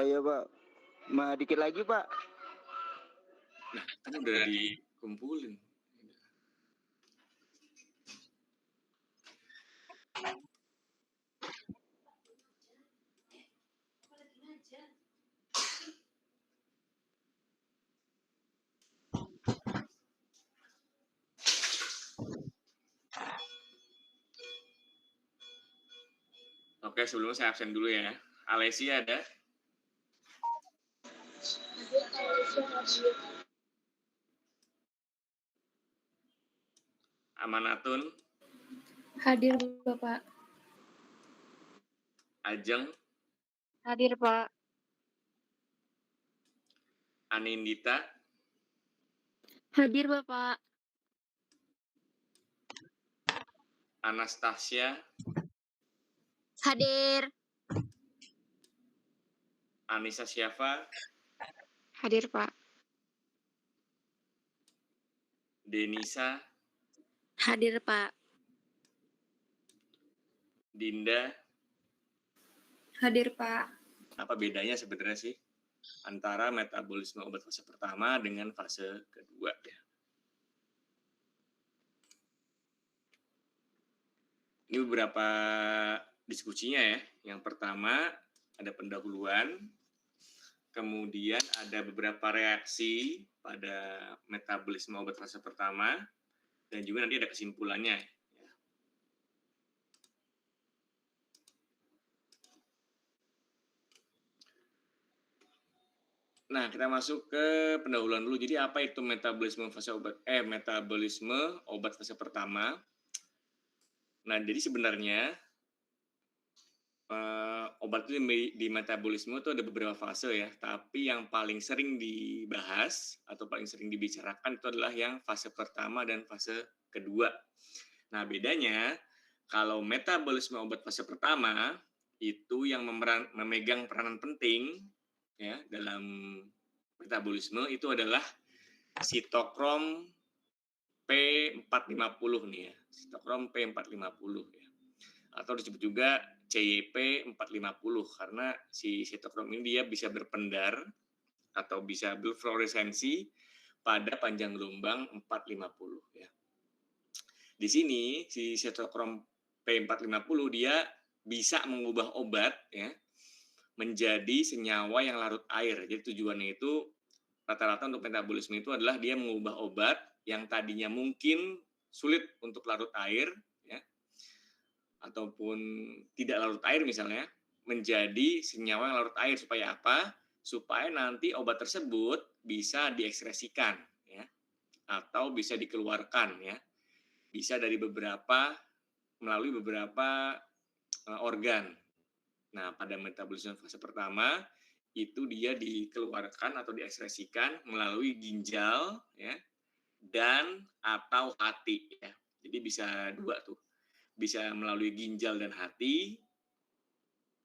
Oh iya Pak, dikit lagi Pak. Nah, kan udah dikumpulin. Oke, sebelumnya saya absen dulu ya. Alessi ada? Amanatun? Hadir Bapak. Ajeng? Hadir Pak. Anindita? Hadir Bapak. Anastasia? Hadir. Anissa Syafa? Hadir Pak. Denisa? Hadir Pak. Dinda? Hadir Pak. Apa bedanya sebenarnya sih antara metabolisme obat fase pertama dengan fase kedua ya? Ini beberapa diskusinya ya. Yang pertama ada pendahuluan, kemudian ada beberapa reaksi pada metabolisme obat fase pertama, dan juga nanti ada kesimpulannya. Nah, kita masuk ke pendahuluan dulu. Jadi apa itu metabolisme obat fase pertama? Nah, jadi sebenarnya obat itu di metabolisme itu ada beberapa fase ya, tapi yang paling sering dibahas atau paling sering dibicarakan itu adalah yang fase pertama dan fase kedua. Nah, bedanya kalau metabolisme obat fase pertama itu yang memegang peranan penting ya dalam metabolisme itu adalah sitokrom P450 nih ya, sitokrom P450 ya. Atau disebut juga CYP 450 karena si sitokrom ini dia bisa berpendar atau bisa berfluoresensi pada panjang gelombang 450 ya. Di sini si sitokrom P450 dia bisa mengubah obat ya menjadi senyawa yang larut air. Jadi tujuannya itu rata-rata untuk metabolisme itu adalah dia mengubah obat yang tadinya mungkin sulit untuk larut air ya ataupun tidak larut air misalnya menjadi senyawa yang larut air supaya apa? Supaya nanti obat tersebut bisa diekspresikan ya atau bisa dikeluarkan ya. Bisa dari melalui beberapa organ. Nah, pada metabolisme fase pertama itu dia dikeluarkan atau diekspresikan melalui ginjal ya dan atau hati ya. Jadi bisa dua tuh. Bisa melalui ginjal dan hati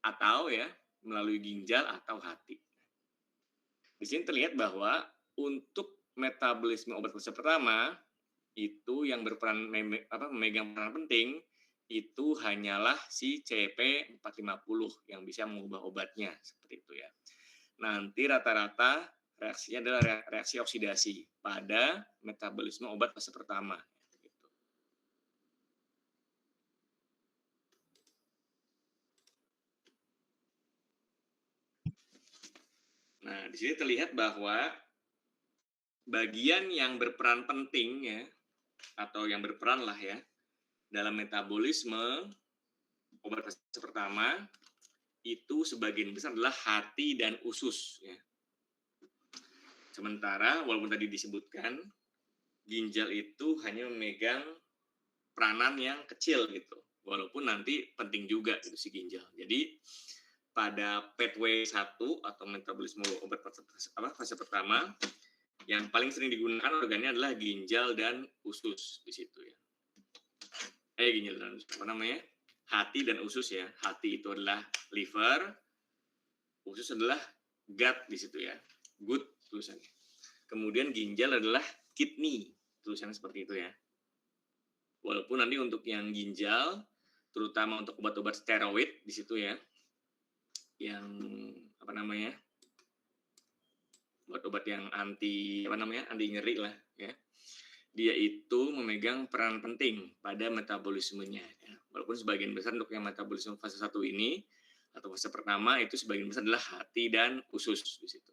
atau ya melalui ginjal atau hati. Di sini terlihat bahwa untuk metabolisme obat fase pertama itu yang memegang peran penting itu hanyalah si CYP 450 yang bisa mengubah obatnya seperti itu ya. Nanti rata-rata reaksinya adalah reaksi oksidasi pada metabolisme obat fase pertama. Nah, di sini terlihat bahwa bagian yang berperan penting ya, atau yang berperan lah ya, dalam metabolisme obat fase pertama, itu sebagian besar adalah hati dan usus ya. Sementara, walaupun tadi disebutkan, ginjal itu hanya memegang peranan yang kecil gitu. Walaupun nanti penting juga itu si ginjal. Jadi, pada pathway 1 atau metabolisme obat fase pertama yang paling sering digunakan organnya adalah ginjal dan usus di situ ya. Ginjal dan usus, hati dan usus ya. Hati itu adalah liver, usus adalah gut di situ ya. Gut tulisannya. Kemudian ginjal adalah kidney, tulisannya seperti itu ya. Walaupun nanti untuk yang ginjal terutama untuk obat-obat steroid di situ ya, yang obat-obat yang anti nyeri lah ya. Dia itu memegang peran penting pada metabolismenya ya. Walaupun sebagian besar untuk yang metabolisme fase 1 ini atau fase pertama itu sebagian besar adalah hati dan usus di situ.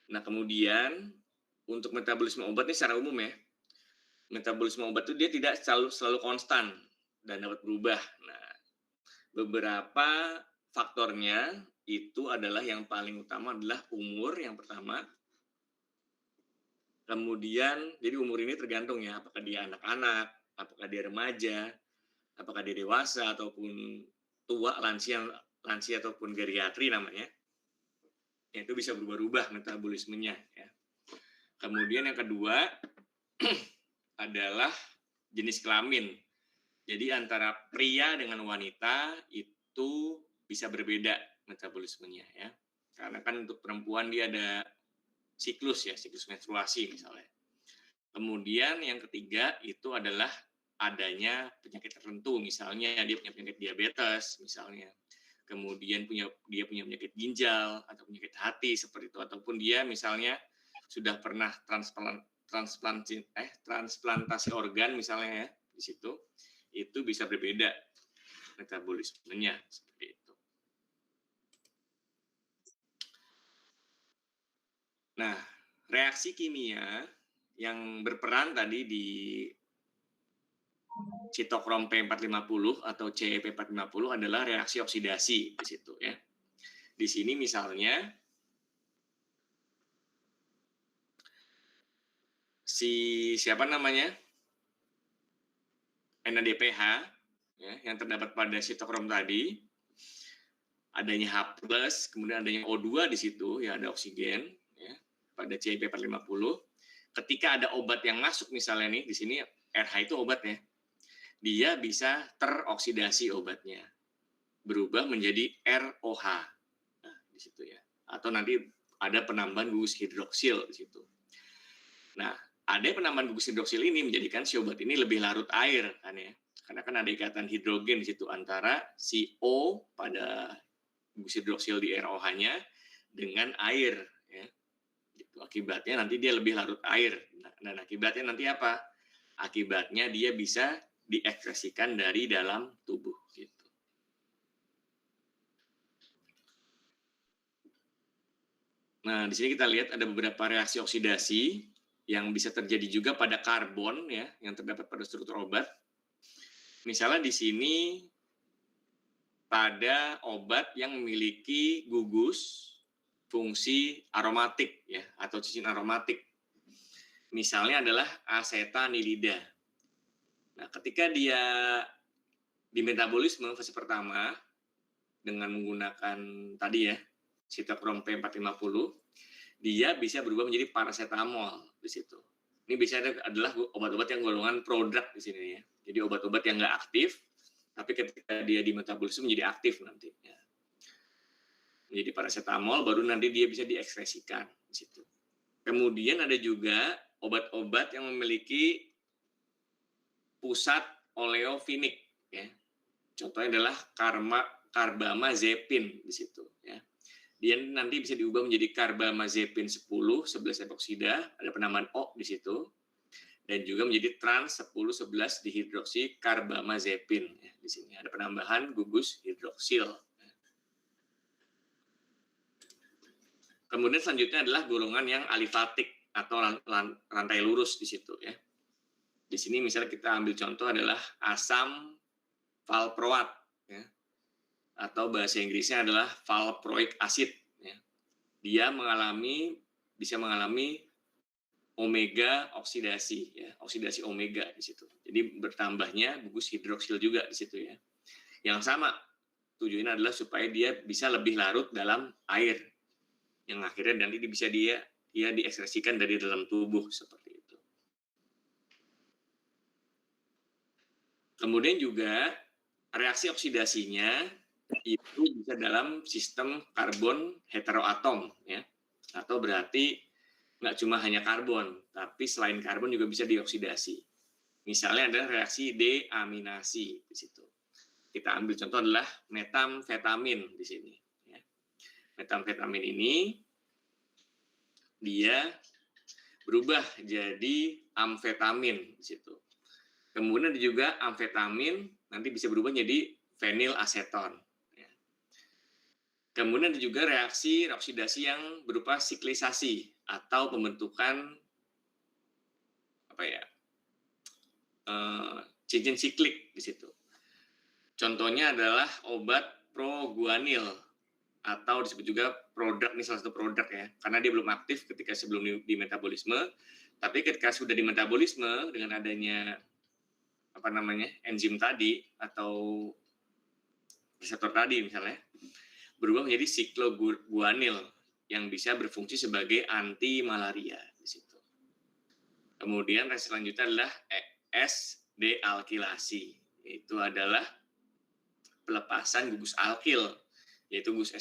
Nah, kemudian untuk metabolisme obat ini secara umum ya. Metabolisme obat itu dia tidak selalu konstan dan dapat berubah. Nah, beberapa faktornya itu adalah yang paling utama adalah umur yang pertama. Kemudian, jadi umur ini tergantung ya, apakah dia anak-anak, apakah dia remaja, apakah dia dewasa, ataupun tua, lansia ataupun geriatri namanya. Itu bisa berubah-ubah metabolismenya. Ya. Kemudian yang kedua adalah jenis kelamin. Jadi antara pria dengan wanita itu bisa berbeda metabolismenya. Ya. Karena kan untuk perempuan dia ada siklus menstruasi misalnya. Kemudian yang ketiga itu adalah adanya penyakit tertentu, misalnya dia punya penyakit diabetes misalnya. Kemudian dia punya penyakit ginjal atau penyakit hati seperti itu, ataupun dia misalnya sudah pernah transplantasi organ misalnya ya di situ, itu bisa berbeda metabolismenya seperti itu. Nah, reaksi kimia yang berperan tadi di sitokrom P450 atau CYP450 adalah reaksi oksidasi di situ ya. Di sini misalnya NADPH ya, yang terdapat pada sitokrom tadi, adanya H+, kemudian adanya O2 di situ ya, ada oksigen ya, pada CYP450. Ketika ada obat yang masuk misalnya nih di sini RH itu obatnya, dia bisa teroksidasi obatnya, berubah menjadi ROH nah, di situ ya, atau nanti ada penambahan gugus hidroksil di situ. Nah, ada penambahan gugus hidroksil ini menjadikan si obat ini lebih larut air kan ya, karena kan ada ikatan hidrogen di situ antara si O pada gugus hidroksil di ROH-nya dengan air ya. Gitu. Akibatnya nanti dia lebih larut air. Dan akibatnya nanti apa? Akibatnya dia bisa diekspresikan dari dalam tubuh gitu. Nah, di sini kita lihat ada beberapa reaksi oksidasi yang bisa terjadi juga pada karbon ya, yang terdapat pada struktur obat. Misalnya di sini pada obat yang memiliki gugus fungsi aromatik ya, atau cincin aromatik. Misalnya adalah asetanilida. Nah, ketika dia di metabolisme fase pertama dengan menggunakan tadi ya sitokrom P450, dia bisa berubah menjadi paracetamol di situ. Ini biasanya adalah obat-obat yang golongan prodrug di sini ya. Jadi obat-obat yang nggak aktif, tapi ketika dia di metabolisme menjadi aktif nanti. Ya. Menjadi paracetamol, baru nanti dia bisa diekspresikan di situ. Kemudian ada juga obat-obat yang memiliki pusat oleofinik. Ya. Contohnya adalah carbamazepin di situ. Ya. Dia nanti bisa diubah menjadi carbamazepin 10, 11 epoksida, ada penambahan O di situ. Dan juga menjadi trans 10, 11 dihidroksi carbamazepin. Ya, di sini ada penambahan gugus hidroksil. Kemudian selanjutnya adalah golongan yang alifatik atau rantai lurus di situ ya. Di sini misalnya kita ambil contoh adalah asam valproat ya. Atau bahasa Inggrisnya adalah valproic acid ya. Dia bisa mengalami omega oksidasi ya, oksidasi omega di situ. Jadi bertambahnya gugus hidroksil juga di situ ya. Yang sama tujuannya adalah supaya dia bisa lebih larut dalam air, yang akhirnya nanti bisa dia diekspresikan dari dalam tubuh seperti itu. Kemudian juga reaksi oksidasinya itu bisa dalam sistem karbon heteroatom ya, atau berarti nggak cuma hanya karbon, tapi selain karbon juga bisa dioksidasi. Misalnya ada reaksi deaminasi di situ. Kita ambil contoh adalah metamfetamin di sini. Ya. metamfetamin ini dia berubah jadi amfetamin di situ. Kemudian juga amfetamin nanti bisa berubah jadi fenilaseton. Ya. Kemudian ada juga reaksi oksidasi yang berupa siklisasi atau pembentukan cincin siklik di situ. Contohnya adalah obat proguanil atau disebut juga produk, ini salah satu produk ya, karena dia belum aktif ketika sebelum di metabolisme, tapi ketika sudah di metabolisme dengan adanya enzim tadi atau reseptor tadi misalnya berubah menjadi sikloguanil yang bisa berfungsi sebagai anti malaria di situ. Kemudian reaksi selanjutnya adalah S-dealkilasi, itu adalah pelepasan gugus alkil, yaitu gugus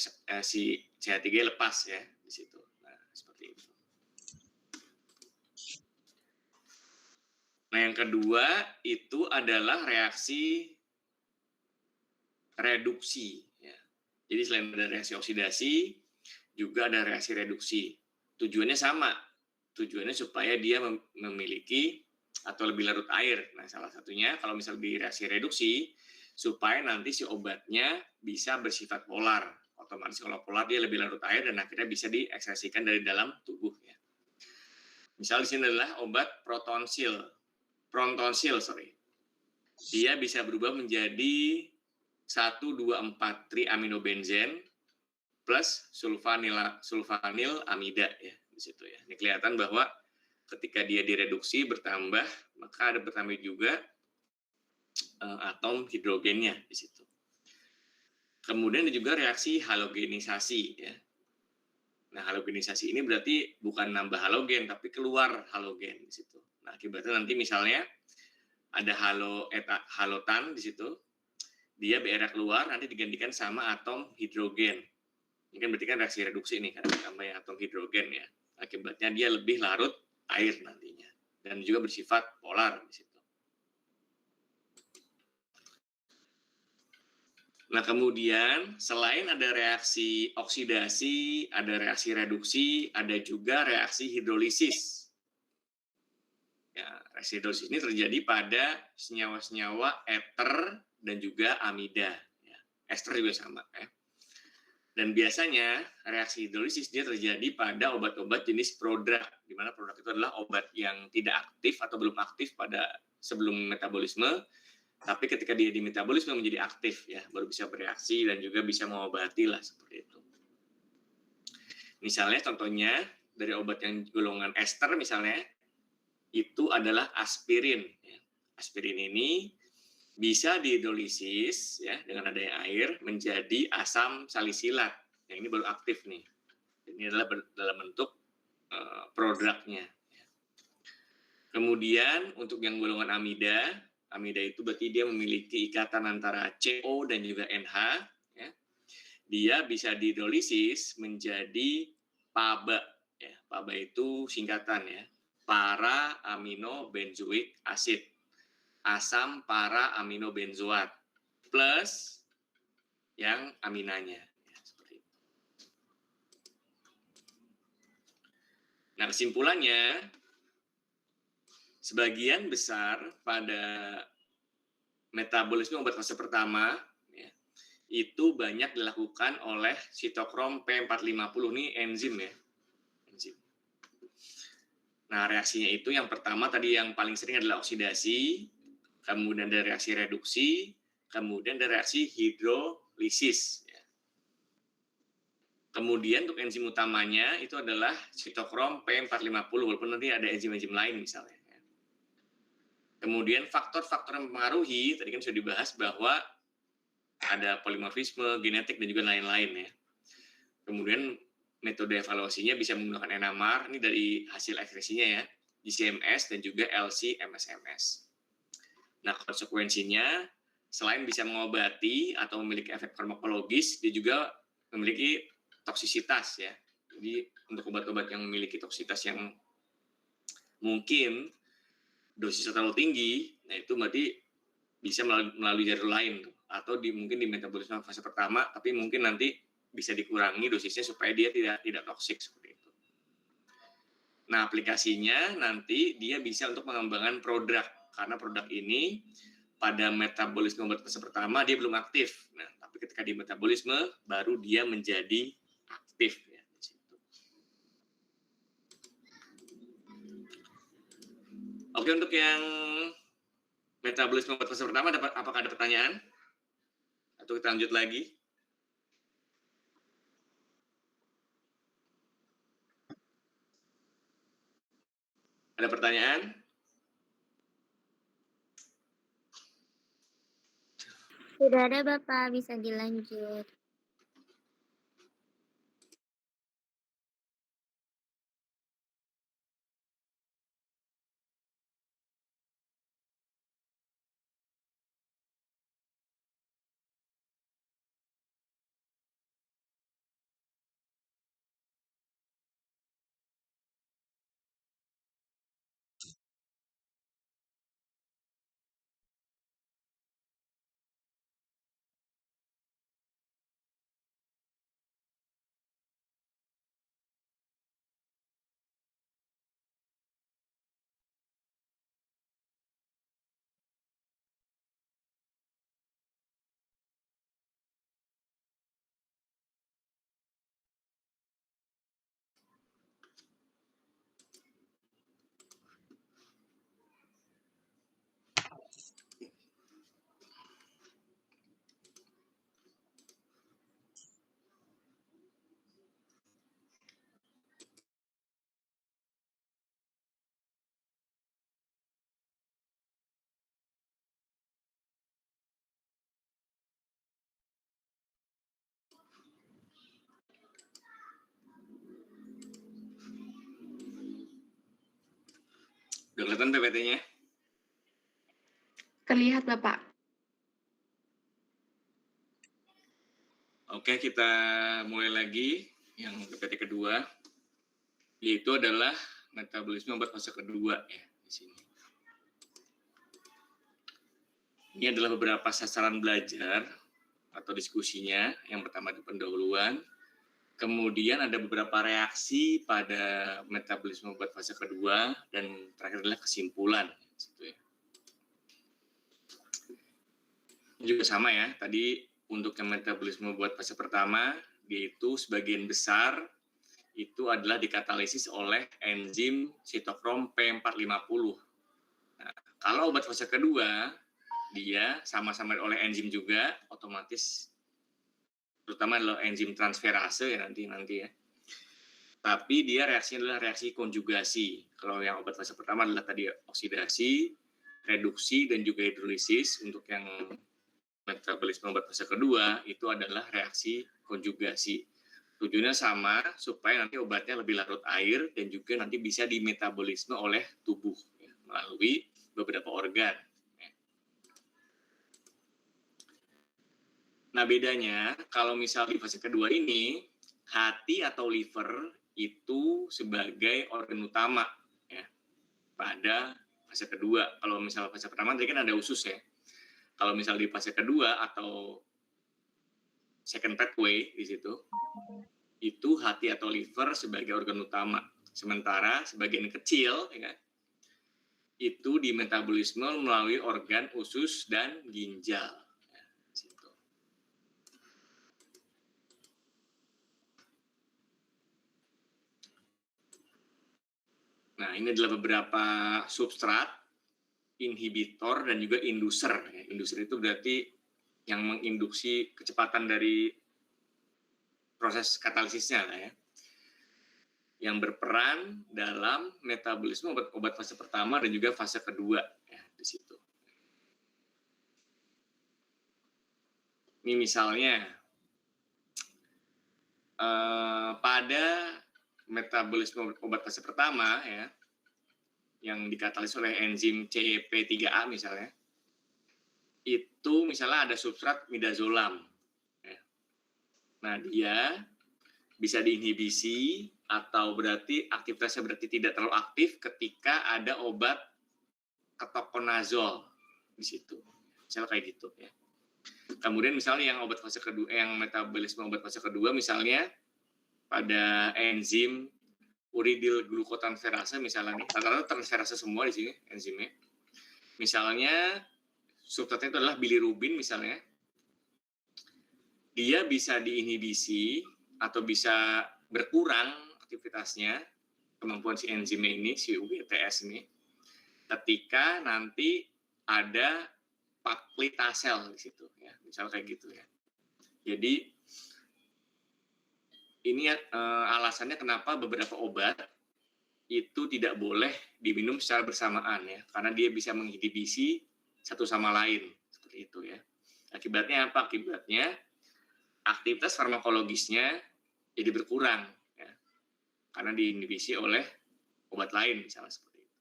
si CH3 lepas ya di situ. Nah, seperti itu. Nah, yang kedua itu adalah reaksi reduksi ya. Jadi selain ada reaksi oksidasi, juga ada reaksi reduksi. Tujuannya sama. Tujuannya supaya dia memiliki atau lebih larut air. Nah, salah satunya kalau misal di reaksi reduksi supaya nanti si obatnya bisa bersifat polar. Otomatis kalau polar dia lebih larut air dan akhirnya bisa diekspresikan dari dalam tubuh ya. Misal di sini adalah obat prontonsil. Dia bisa berubah menjadi 1,2,4-triaminobenzen plus sulfanilamida ya di situ ya. Ini kelihatan bahwa ketika dia direduksi bertambah, maka ada bertambah juga atom hidrogennya di situ. Kemudian ada juga reaksi halogenisasi ya. Nah, halogenisasi ini berarti bukan nambah halogen tapi keluar halogen di situ. Nah, akibatnya nanti misalnya ada halotan di situ, dia BR keluar nanti digantikan sama atom hidrogen. Ini kan berarti kan reaksi reduksi nih karena tambah atom hidrogen ya. Akibatnya dia lebih larut air nantinya dan juga bersifat polar di situ. Nah, kemudian selain ada reaksi oksidasi, ada reaksi reduksi, ada juga reaksi hidrolisis. Ya, reaksi hidrolisis ini terjadi pada senyawa-senyawa eter dan juga amida. Ya, ester juga sama. Ya. Dan biasanya reaksi hidrolisis dia terjadi pada obat-obat jenis prodrug, di mana prodrug itu adalah obat yang tidak aktif atau belum aktif pada sebelum metabolisme, tapi ketika dia di metabolisme menjadi aktif ya, baru bisa bereaksi dan juga bisa mengobati lah seperti itu. Misalnya contohnya dari obat yang golongan ester misalnya itu adalah aspirin. Ya. Aspirin ini bisa dihidrolisis ya dengan adanya air menjadi asam salisilat. Yang ini baru aktif nih. Ini adalah dalam bentuk produknya. Ya. Kemudian untuk yang golongan amida itu berarti dia memiliki ikatan antara CO dan juga NH. Ya. Dia bisa dihidrolisis menjadi PABA. Ya. PABA itu singkatan ya. Para amino benzoic acid. Asam para amino benzoat plus yang aminanya. Ya, seperti itu. Nah, kesimpulannya, sebagian besar pada metabolisme obat fase pertama ya, itu banyak dilakukan oleh sitokrom P450 nih enzim ya. Enzim. Nah, reaksinya itu yang pertama tadi yang paling sering adalah oksidasi, kemudian ada reaksi reduksi, kemudian ada reaksi hidrolisis. Ya. Kemudian untuk enzim utamanya itu adalah sitokrom P450, walaupun nanti ada enzim-enzim lain misalnya. Ya. Kemudian faktor-faktor yang mempengaruhi, tadi kan sudah dibahas bahwa ada polimorfisme, genetik, dan juga lain-lain ya. Kemudian metode evaluasinya bisa menggunakan NMR, ini dari hasil ekspresinya ya, GCMS dan juga LC-MSMS. Nah, konsekuensinya selain bisa mengobati atau memiliki efek farmakologis, dia juga memiliki toksisitas ya. Jadi untuk obat-obat yang memiliki toksisitas yang mungkin dosisnya terlalu tinggi, nah itu berarti bisa melalui jalur lain atau mungkin di metabolisme fase pertama, tapi mungkin nanti bisa dikurangi dosisnya supaya dia tidak toksik seperti itu. Nah, aplikasinya nanti dia bisa untuk mengembangkan produk, karena produk ini pada metabolisme obat fase pertama dia belum aktif. Nah, tapi ketika di metabolisme baru dia menjadi aktif ya. Oke, untuk yang metabolisme obat fase pertama apakah ada pertanyaan? Atau kita lanjut lagi? Ada pertanyaan? Sudah ada Bapak, bisa dilanjut. Udah kelihatan PPT-nya? Terlihat Bapak. Oke, kita mulai lagi yang PPT kedua, yaitu adalah metabolisme obat fase kedua ya di sini. Ini adalah beberapa sasaran belajar atau diskusinya. Yang pertama di pendahuluan, kemudian ada beberapa reaksi pada metabolisme obat fase kedua, dan terakhir adalah kesimpulan. Ini juga sama ya, tadi untuk yang metabolisme obat fase pertama, yaitu sebagian besar itu adalah dikatalisis oleh enzim sitokrom P450. Nah, kalau obat fase kedua, dia sama-sama oleh enzim juga, otomatis terutama adalah enzim transferase ya nanti ya. Tapi dia reaksinya adalah reaksi konjugasi. Kalau yang obat fase pertama adalah tadi oksidasi, reduksi, dan juga hidrolisis. Untuk yang metabolisme obat fase kedua itu adalah reaksi konjugasi. Tujuannya sama, supaya nanti obatnya lebih larut air dan juga nanti bisa dimetabolisme oleh tubuh ya, melalui beberapa organ. Nah, bedanya kalau misal di fase kedua ini, hati atau liver itu sebagai organ utama ya pada fase kedua. Kalau misal fase pertama tadi kan ada usus ya. Kalau misal di fase kedua atau second pathway di situ, itu hati atau liver sebagai organ utama. Sementara sebagian kecil ya, itu dimetabolisme melalui organ usus dan ginjal. Nah, ini adalah beberapa substrat, inhibitor, dan juga inducer. Inducer itu berarti yang menginduksi kecepatan dari proses katalisisnya lah ya. Yang berperan dalam metabolisme obat fase pertama dan juga fase kedua ya di situ. Ini misalnya pada metabolisme obat fase pertama ya, yang dikatalis oleh enzim CYP3A misalnya, itu misalnya ada substrat midazolam. Ya. Nah, dia bisa diinhibisi atau berarti aktivitasnya berarti tidak terlalu aktif ketika ada obat ketokonazol di situ. Misalnya kayak gitu ya. Kemudian misalnya yang obat fase kedua, yang metabolisme obat fase kedua, misalnya pada enzim uridyl glukotransferase misalnya nih, rata-rata transferase semua di sini enzimnya. Misalnya substratnya itu adalah bilirubin misalnya, dia bisa diinhibisi atau bisa berkurang aktivitasnya, kemampuan si enzimnya ini, si UGTS ini, ketika nanti ada paklitasel di situ ya, misal kayak gitu ya. Jadi ini alasannya kenapa beberapa obat itu tidak boleh diminum secara bersamaan ya, karena dia bisa menginhibisi satu sama lain seperti itu ya. Akibatnya apa? Akibatnya aktivitas farmakologisnya jadi berkurang ya, karena diinhibisi oleh obat lain misalnya seperti itu.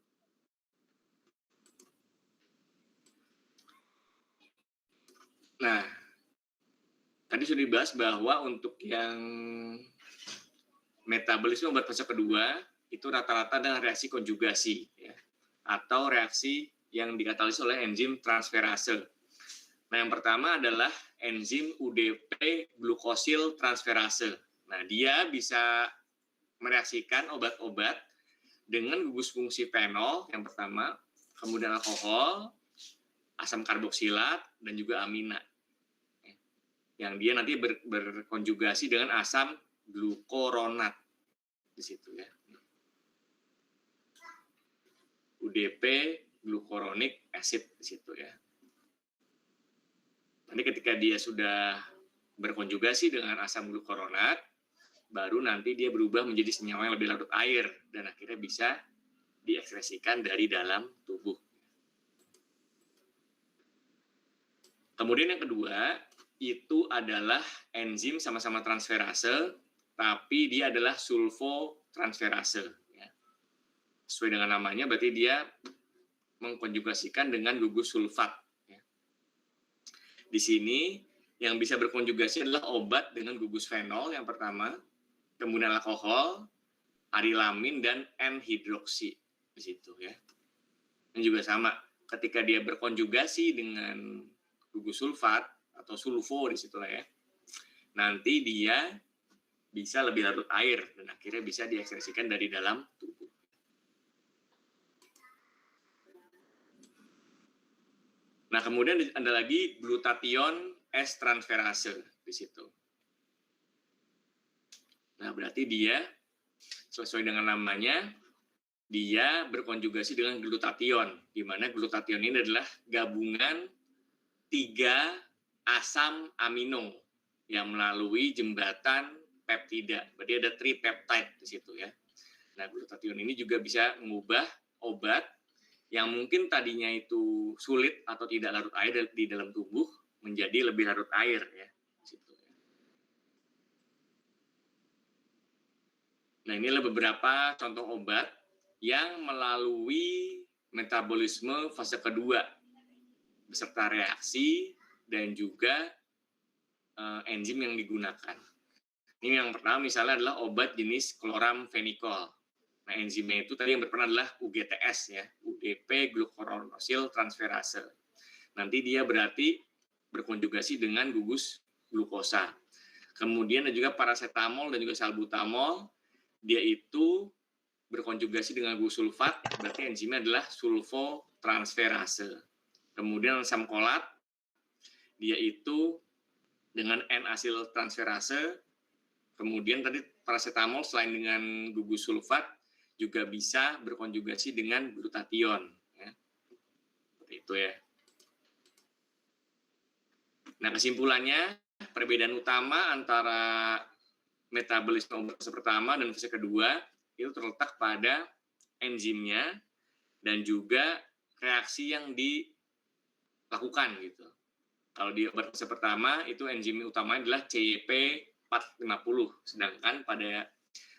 Nah, tadi sudah dibahas bahwa untuk yang metabolisme obat fase kedua itu rata-rata dengan reaksi konjugasi ya, atau reaksi yang dikatalisis oleh enzim transferase. Nah, yang pertama adalah enzim UDP glukosil transferase. Nah, dia bisa mereaksikan obat-obat dengan gugus fungsi fenol yang pertama, kemudian alkohol, asam karboksilat, dan juga amina. Yang dia nanti berkonjugasi dengan asam glukoronat di situ ya. UDP glukoronic acid di situ ya. Nanti ketika dia sudah berkonjugasi dengan asam glukoronat, baru nanti dia berubah menjadi senyawa yang lebih larut air dan akhirnya bisa diekspresikan dari dalam tubuh. Kemudian yang kedua, itu adalah enzim sama-sama transferase, tapi dia adalah sulfotransferase. Ya. Sesuai dengan namanya, berarti dia mengkonjugasikan dengan gugus sulfat. Ya. Di sini yang bisa berkonjugasi adalah obat dengan gugus fenol yang pertama, kemudian alkohol, arilamin, dan N-hidroksi di situ ya. Ini juga sama, ketika dia berkonjugasi dengan gugus sulfat atau sulfo di situ lah ya, nanti dia bisa lebih larut air dan akhirnya bisa diekspresikan dari dalam tubuh. Nah, kemudian ada lagi glutathione S-transferase di situ. Nah, berarti dia sesuai dengan namanya, dia berkonjugasi dengan glutathione, di mana glutathione ini adalah gabungan 3 asam amino yang melalui jembatan peptida. Berarti ada tripeptide di situ ya. Nah, glutathione ini juga bisa mengubah obat yang mungkin tadinya itu sulit atau tidak larut air di dalam tubuh menjadi lebih larut air ya. Nah, inilah beberapa contoh obat yang melalui metabolisme fase kedua beserta reaksi dan juga enzim yang digunakan. Ini yang pertama misalnya adalah obat jenis kloramfenikol. Nah, enzimnya itu tadi yang berperan adalah UGTS ya, UDP glucuronyl transferase. Nanti dia berarti berkonjugasi dengan gugus glukosa. Kemudian ada juga paracetamol dan juga salbutamol, dia itu berkonjugasi dengan gugus sulfat, berarti enzimnya adalah sulfotransferase. Kemudian asam kolat, dia itu dengan N-asil transferase. Kemudian tadi paracetamol selain dengan gugus sulfat juga bisa berkonjugasi dengan glutathione. Ya. Seperti itu ya. Nah, kesimpulannya, perbedaan utama antara metabolisme obat fase pertama dan fase kedua itu terletak pada enzimnya dan juga reaksi yang dilakukan gitu. Kalau di obat fase pertama itu enzim utamanya adalah CYP450, sedangkan pada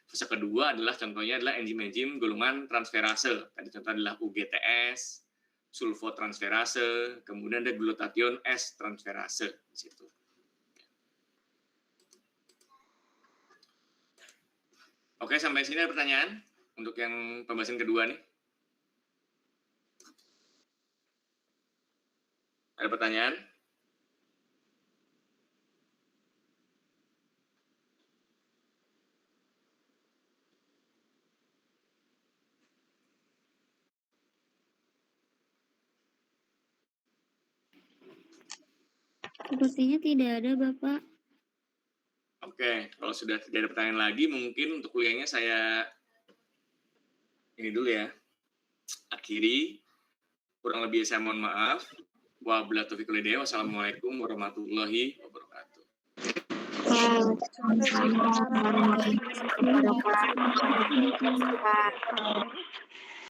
fase kedua adalah contohnya adalah enzim-enzim golongan transferase. Tadi contohnya adalah UGTS, sulfotransferase, kemudian ada glutathione S-transferase di situ. Oke, sampai sini ada pertanyaan untuk yang pembahasan kedua nih? Ada pertanyaan? Sepertinya tidak ada, Bapak. Oke, kalau sudah tidak ada pertanyaan lagi, mungkin untuk kuliahnya saya ini dulu ya, akhiri. Kurang lebih saya mohon maaf. Wabillahi taufiq wal hidayah. Wassalamualaikum warahmatullahi wabarakatuh. Waalaikumsalam warahmatullahi wabarakatuh.